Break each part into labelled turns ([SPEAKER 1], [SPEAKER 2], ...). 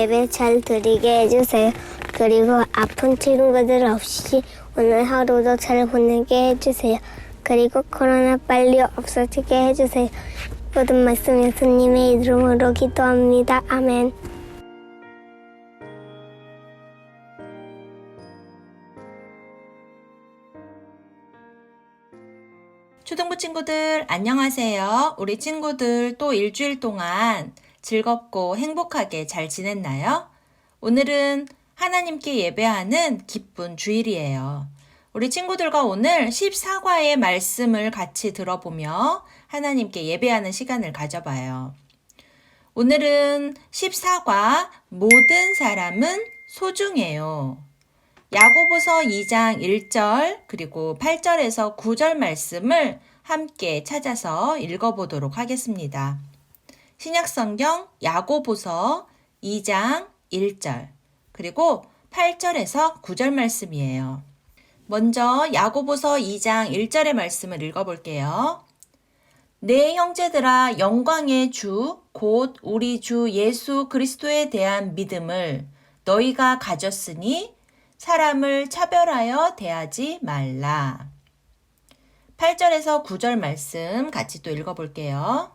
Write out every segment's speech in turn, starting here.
[SPEAKER 1] 예배 잘 드리게 해주세요. 그리고 아픈 친구들 없이 오늘 하루도 잘 보내게 해주세요. 그리고 코로나 빨리 없어지게 해주세요. 모든 말씀 예수님의 이름으로 기도합니다. 아멘.
[SPEAKER 2] 초등부 친구들 안녕하세요. 우리 친구들 또 일주일 동안 즐겁고 행복하게 잘 지냈나요? 오늘은 하나님께 예배하는 기쁜 주일이에요. 우리 친구들과 오늘 14과의 말씀을 같이 들어보며 하나님께 예배하는 시간을 가져봐요. 오늘은 14과 모든 사람은 소중해요. 야고보서 2장 1절 그리고 8절에서 9절 말씀을 함께 찾아서 읽어보도록 하겠습니다. 신약성경 야고보서 2장 1절 그리고 8절에서 9절 말씀이에요. 먼저 야고보서 2장 1절의 말씀을 읽어볼게요. 내 형제들아 영광의 주 곧 우리 주 예수 그리스도에 대한 믿음을 너희가 가졌으니 사람을 차별하여 대하지 말라. 8절에서 9절 말씀 같이 또 읽어볼게요.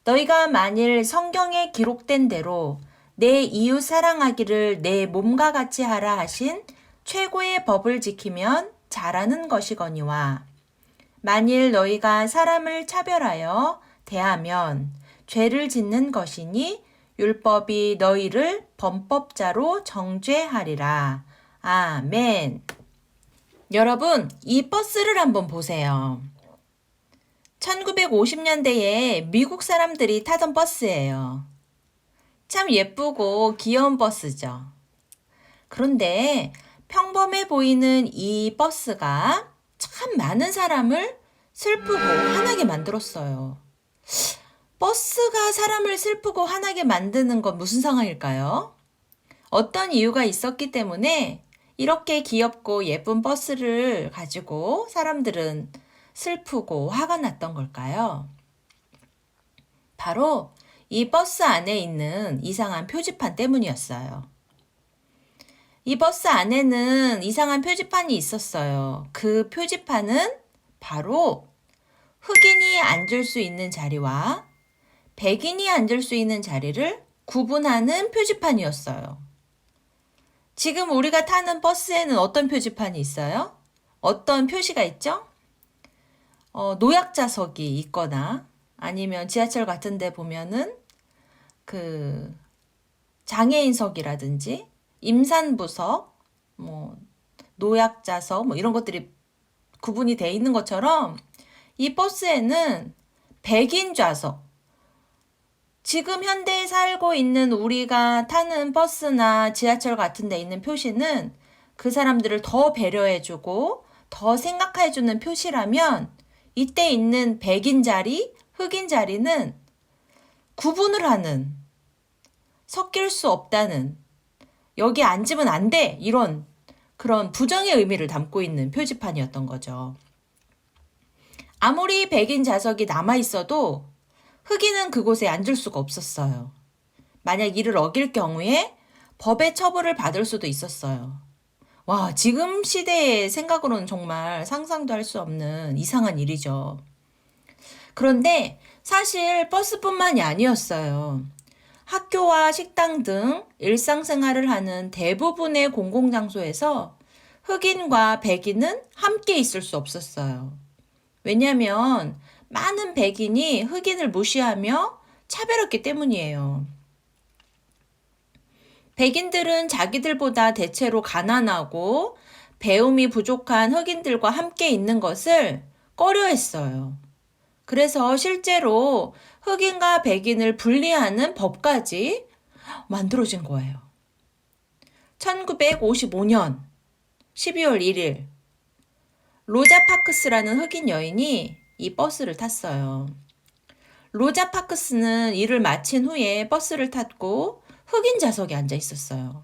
[SPEAKER 2] 너희가 만일 성경에 기록된 대로 내 이웃 사랑하기를 내 몸과 같이 하라 하신 최고의 법을 지키면 잘하는 것이거니와 만일 너희가 사람을 차별하여 대하면 죄를 짓는 것이니 율법이 너희를 범법자로 정죄하리라. 아멘. 여러분, 이 버스를 한번 보세요. 1950년대에 미국 사람들이 타던 버스예요. 참 예쁘고 귀여운 버스죠. 그런데 평범해 보이는 이 버스가 참 많은 사람을 슬프고 화나게 만들었어요. 버스가 사람을 슬프고 화나게 만드는 건 무슨 상황일까요? 어떤 이유가 있었기 때문에 이렇게 귀엽고 예쁜 버스를 가지고 사람들은 슬프고 화가 났던 걸까요? 바로 이 버스 안에 있는 이상한 표지판 때문이었어요. 이 버스 안에는 이상한 표지판이 있었어요. 그 표지판은 바로 흑인이 앉을 수 있는 자리와 백인이 앉을 수 있는 자리를 구분하는 표지판이었어요. 지금 우리가 타는 버스에는 어떤 표지판이 있어요? 어떤 표시가 있죠? 노약자석이 있거나 아니면 지하철 같은 데 보면은 그 장애인석이라든지 임산부석, 노약자석 이런 것들이 구분이 돼 있는 것처럼 이 버스에는 백인 좌석, 지금 현대에 살고 있는 우리가 타는 버스나 지하철 같은 데 있는 표시는 그 사람들을 더 배려해주고 더 생각해주는 표시라면 이때 있는 백인 자리, 흑인 자리는 구분을 하는, 섞일 수 없다는, 여기 앉으면 안 돼! 이런 그런 부정의 의미를 담고 있는 표지판이었던 거죠. 아무리 백인 좌석이 남아있어도 흑인은 그곳에 앉을 수가 없었어요. 만약 이를 어길 경우에 법의 처벌을 받을 수도 있었어요. 와, 지금 시대의 생각으로는 정말 상상도 할 수 없는 이상한 일이죠. 그런데 사실 버스뿐만이 아니었어요. 학교와 식당 등 일상생활을 하는 대부분의 공공장소에서 흑인과 백인은 함께 있을 수 없었어요. 왜냐하면 많은 백인이 흑인을 무시하며 차별했기 때문이에요. 백인들은 자기들보다 대체로 가난하고 배움이 부족한 흑인들과 함께 있는 것을 꺼려했어요. 그래서 실제로 흑인과 백인을 분리하는 법까지 만들어진 거예요. 1955년 12월 1일 로자 파크스라는 흑인 여인이 이 버스를 탔어요. 로자 파크스는 일을 마친 후에 버스를 탔고 흑인 좌석에 앉아 있었어요.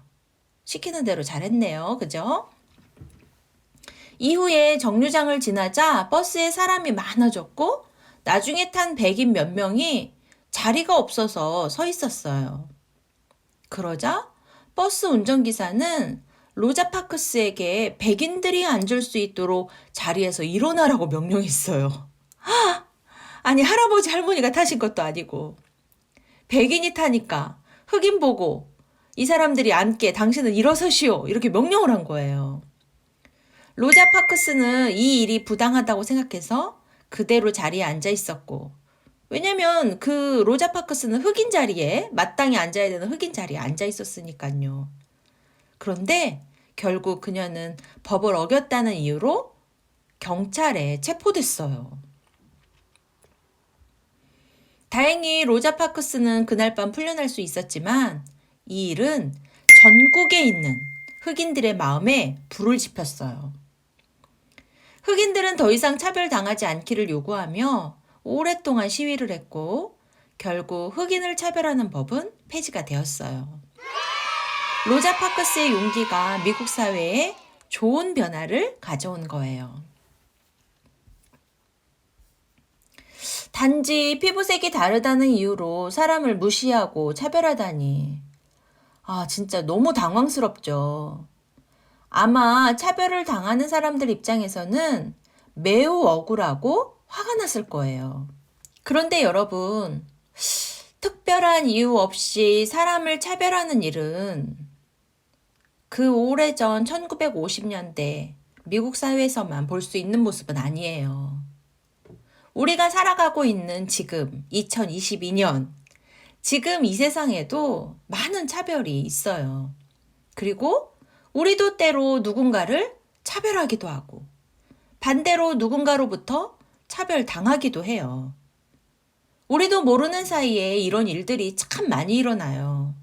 [SPEAKER 2] 시키는 대로 잘했네요. 그죠? 이후에 정류장을 지나자 버스에 사람이 많아졌고 나중에 탄 백인 몇 명이 자리가 없어서 서 있었어요. 그러자 버스 운전기사는 로자 파크스에게 백인들이 앉을 수 있도록 자리에서 일어나라고 명령했어요. 아니, 할아버지 할머니가 타신 것도 아니고 백인이 타니까 흑인 보고 이 사람들이 앉게 당신은 일어서시오 이렇게 명령을 한 거예요. 로자 파크스는 이 일이 부당하다고 생각해서 그대로 자리에 앉아 있었고, 왜냐면 그 로자 파크스는 흑인 자리에, 마땅히 앉아야 되는 흑인 자리에 앉아 있었으니까요. 그런데 결국 그녀는 법을 어겼다는 이유로 경찰에 체포됐어요. 다행히 로자 파크스는 그날 밤 풀려날 수 있었지만 이 일은 전국에 있는 흑인들의 마음에 불을 지폈어요. 흑인들은 더 이상 차별당하지 않기를 요구하며 오랫동안 시위를 했고 결국 흑인을 차별하는 법은 폐지가 되었어요. 로자 파크스의 용기가 미국 사회에 좋은 변화를 가져온 거예요. 단지 피부색이 다르다는 이유로 사람을 무시하고 차별하다니. 진짜 너무 당황스럽죠. 아마 차별을 당하는 사람들 입장에서는 매우 억울하고 화가 났을 거예요. 그런데 여러분, 특별한 이유 없이 사람을 차별하는 일은 그 오래전 1950년대 미국 사회에서만 볼 수 있는 모습은 아니에요. 우리가 살아가고 있는 지금 2022년, 지금 이 세상에도 많은 차별이 있어요. 그리고 우리도 때로 누군가를 차별하기도 하고 반대로 누군가로부터 차별당하기도 해요. 우리도 모르는 사이에 이런 일들이 참 많이 일어나요.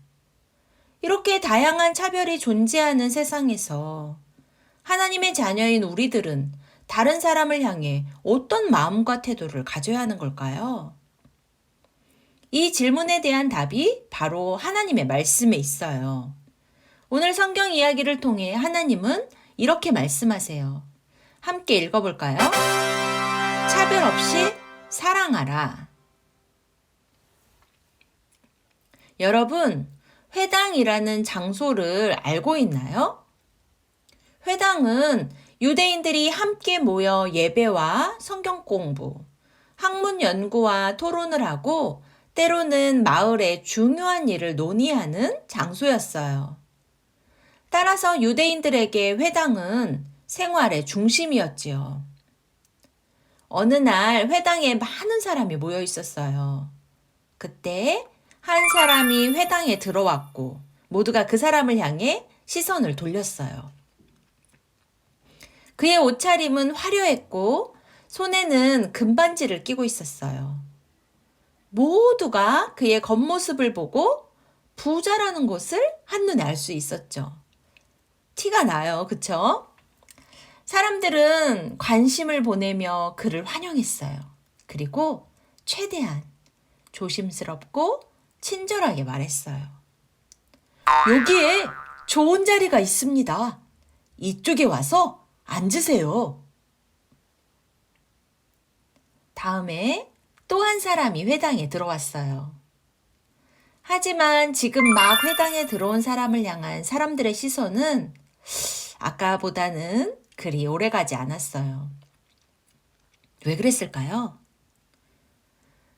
[SPEAKER 2] 이렇게 다양한 차별이 존재하는 세상에서 하나님의 자녀인 우리들은 다른 사람을 향해 어떤 마음과 태도를 가져야 하는 걸까요? 이 질문에 대한 답이 바로 하나님의 말씀에 있어요. 오늘 성경 이야기를 통해 하나님은 이렇게 말씀하세요. 함께 읽어볼까요? 차별 없이 사랑하라. 여러분, 회당이라는 장소를 알고 있나요? 회당은 유대인들이 함께 모여 예배와 성경 공부, 학문 연구와 토론을 하고 때로는 마을의 중요한 일을 논의하는 장소였어요. 따라서 유대인들에게 회당은 생활의 중심이었지요. 어느 날 회당에 많은 사람이 모여 있었어요. 그때 한 사람이 회당에 들어왔고 모두가 그 사람을 향해 시선을 돌렸어요. 그의 옷차림은 화려했고 손에는 금반지를 끼고 있었어요. 모두가 그의 겉모습을 보고 부자라는 것을 한눈에 알 수 있었죠. 티가 나요. 그쵸? 사람들은 관심을 보내며 그를 환영했어요. 그리고 최대한 조심스럽고 친절하게 말했어요. 여기에 좋은 자리가 있습니다. 이쪽에 와서 앉으세요. 다음에 또 한 사람이 회당에 들어왔어요. 하지만 지금 막 회당에 들어온 사람을 향한 사람들의 시선은 아까보다는 그리 오래가지 않았어요. 왜 그랬을까요?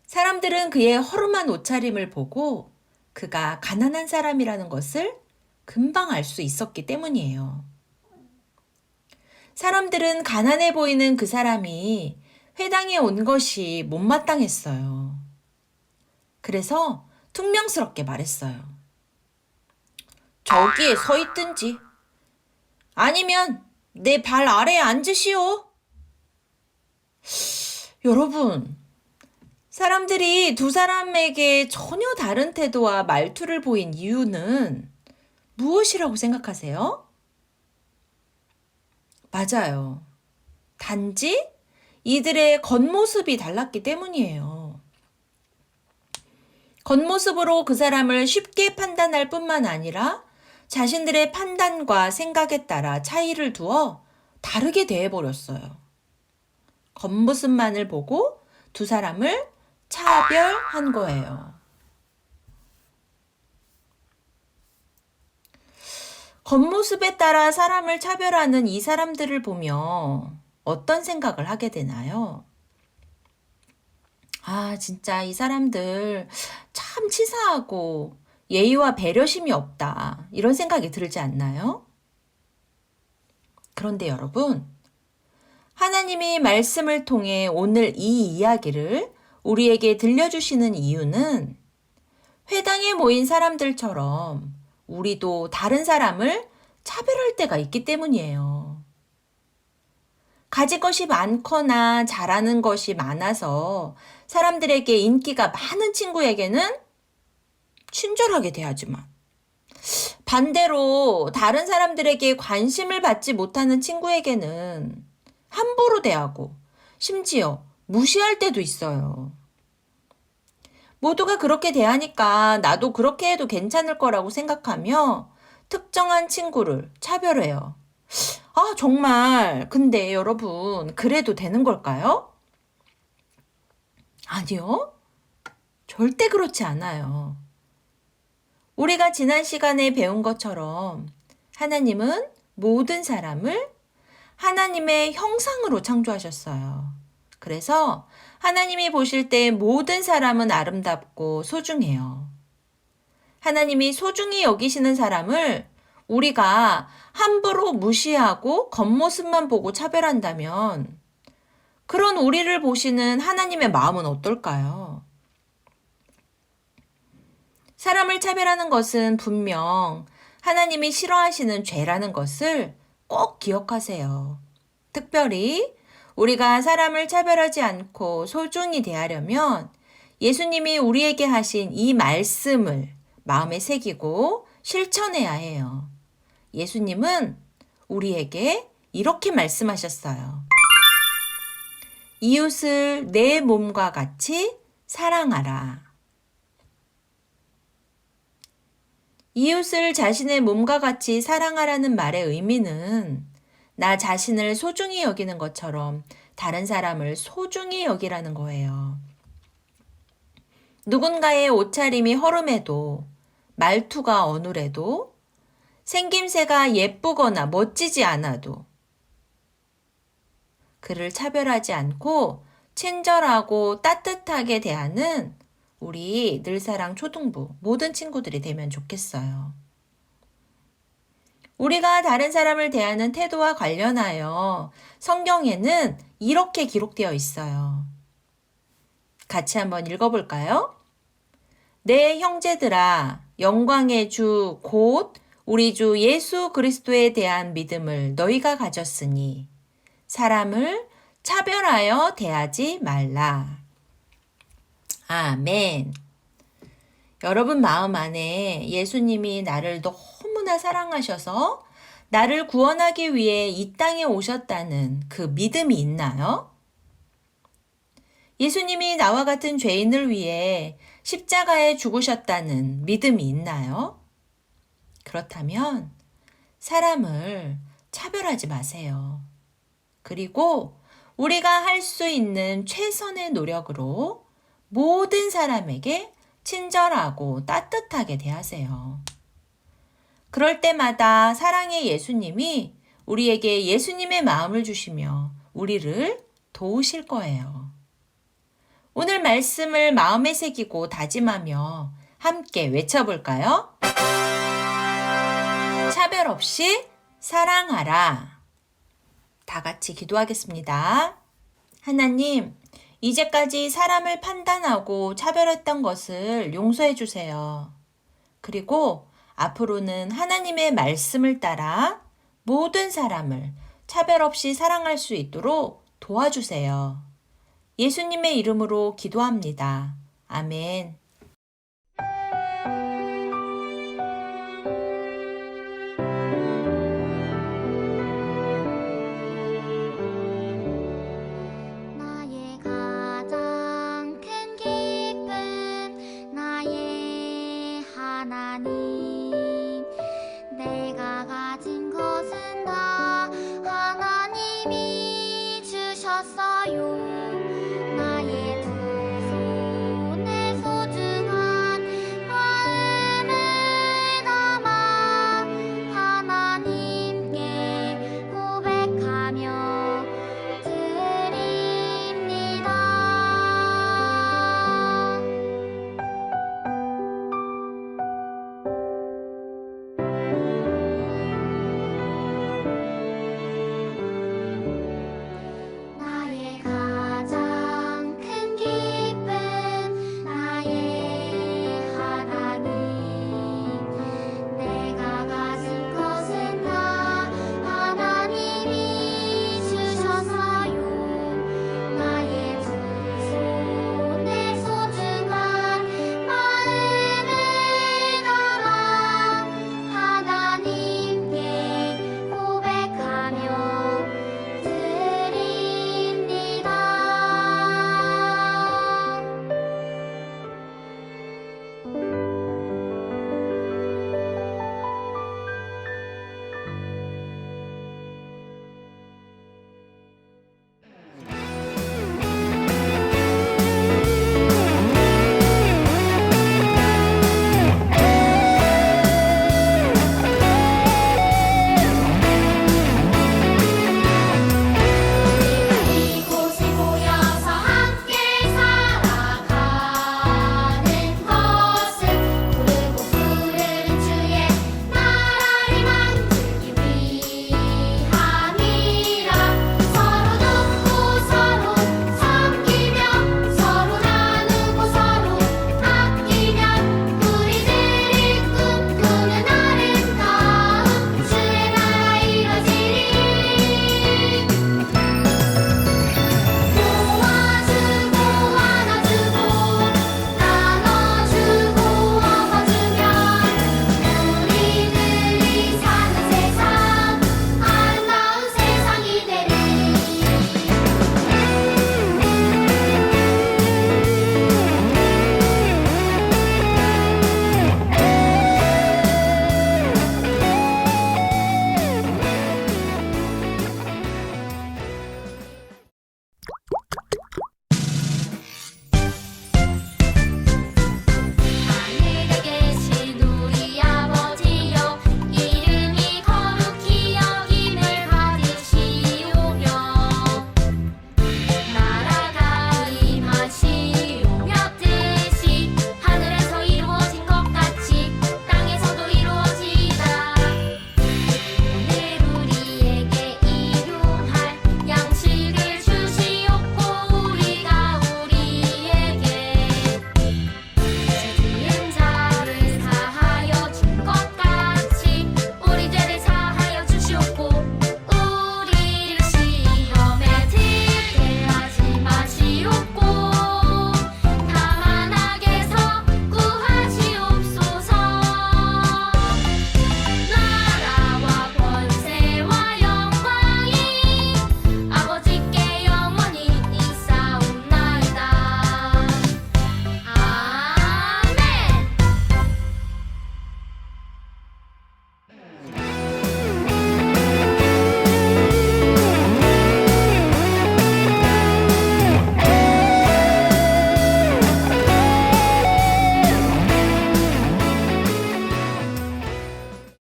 [SPEAKER 2] 사람들은 그의 허름한 옷차림을 보고 그가 가난한 사람이라는 것을 금방 알 수 있었기 때문이에요. 사람들은 가난해 보이는 그 사람이 회당에 온 것이 못마땅했어요. 그래서 퉁명스럽게 말했어요. 저기에 서 있든지 아니면 내 발 아래에 앉으시오. 여러분, 사람들이 두 사람에게 전혀 다른 태도와 말투를 보인 이유는 무엇이라고 생각하세요? 맞아요. 단지 이들의 겉모습이 달랐기 때문이에요. 겉모습으로 그 사람을 쉽게 판단할 뿐만 아니라 자신들의 판단과 생각에 따라 차이를 두어 다르게 대해버렸어요. 겉모습만을 보고 두 사람을 차별한 거예요. 겉모습에 따라 사람을 차별하는 이 사람들을 보며 어떤 생각을 하게 되나요? 아, 진짜 이 사람들 참 치사하고 예의와 배려심이 없다. 이런 생각이 들지 않나요? 그런데 여러분, 하나님이 말씀을 통해 오늘 이 이야기를 우리에게 들려주시는 이유는 회당에 모인 사람들처럼 우리도 다른 사람을 차별할 때가 있기 때문이에요. 가질 것이 많거나 잘하는 것이 많아서 사람들에게 인기가 많은 친구에게는 친절하게 대하지만 반대로 다른 사람들에게 관심을 받지 못하는 친구에게는 함부로 대하고 심지어 무시할 때도 있어요. 모두가 그렇게 대하니까 나도 그렇게 해도 괜찮을 거라고 생각하며 특정한 친구를 차별해요. 아, 정말. 근데 여러분, 그래도 되는 걸까요? 아니요. 절대 그렇지 않아요. 우리가 지난 시간에 배운 것처럼 하나님은 모든 사람을 하나님의 형상으로 창조하셨어요. 그래서 하나님이 보실 때 모든 사람은 아름답고 소중해요. 하나님이 소중히 여기시는 사람을 우리가 함부로 무시하고 겉모습만 보고 차별한다면 그런 우리를 보시는 하나님의 마음은 어떨까요? 사람을 차별하는 것은 분명 하나님이 싫어하시는 죄라는 것을 꼭 기억하세요. 특별히 우리가 사람을 차별하지 않고 소중히 대하려면 예수님이 우리에게 하신 이 말씀을 마음에 새기고 실천해야 해요. 예수님은 우리에게 이렇게 말씀하셨어요. 이웃을 내 몸과 같이 사랑하라. 이웃을 자신의 몸과 같이 사랑하라는 말의 의미는 나 자신을 소중히 여기는 것처럼 다른 사람을 소중히 여기라는 거예요. 누군가의 옷차림이 허름해도 말투가 어눌해도 생김새가 예쁘거나 멋지지 않아도 그를 차별하지 않고 친절하고 따뜻하게 대하는 우리 늘사랑 초등부 모든 친구들이 되면 좋겠어요. 우리가 다른 사람을 대하는 태도와 관련하여 성경에는 이렇게 기록되어 있어요. 같이 한번 읽어볼까요? 내 형제들아, 영광의 주 곧 우리 주 예수 그리스도에 대한 믿음을 너희가 가졌으니 사람을 차별하여 대하지 말라. 아멘. 여러분 마음 안에 예수님이 나를 너무나 사랑하셔서 나를 구원하기 위해 이 땅에 오셨다는 그 믿음이 있나요? 예수님이 나와 같은 죄인을 위해 십자가에 죽으셨다는 믿음이 있나요? 그렇다면 사람을 차별하지 마세요. 그리고 우리가 할 수 있는 최선의 노력으로 모든 사람에게 친절하고 따뜻하게 대하세요. 그럴 때마다 사랑의 예수님이 우리에게 예수님의 마음을 주시며 우리를 도우실 거예요. 오늘 말씀을 마음에 새기고 다짐하며 함께 외쳐볼까요? 차별 없이 사랑하라. 다 같이 기도하겠습니다. 하나님, 이제까지 사람을 판단하고 차별했던 것을 용서해 주세요. 그리고 앞으로는 하나님의 말씀을 따라 모든 사람을 차별 없이 사랑할 수 있도록 도와주세요. 예수님의 이름으로 기도합니다. 아멘.
[SPEAKER 3] 나의 가장 큰 기쁨 나의 하나님 내가 가진 것은 다 하나님이 주셨어요.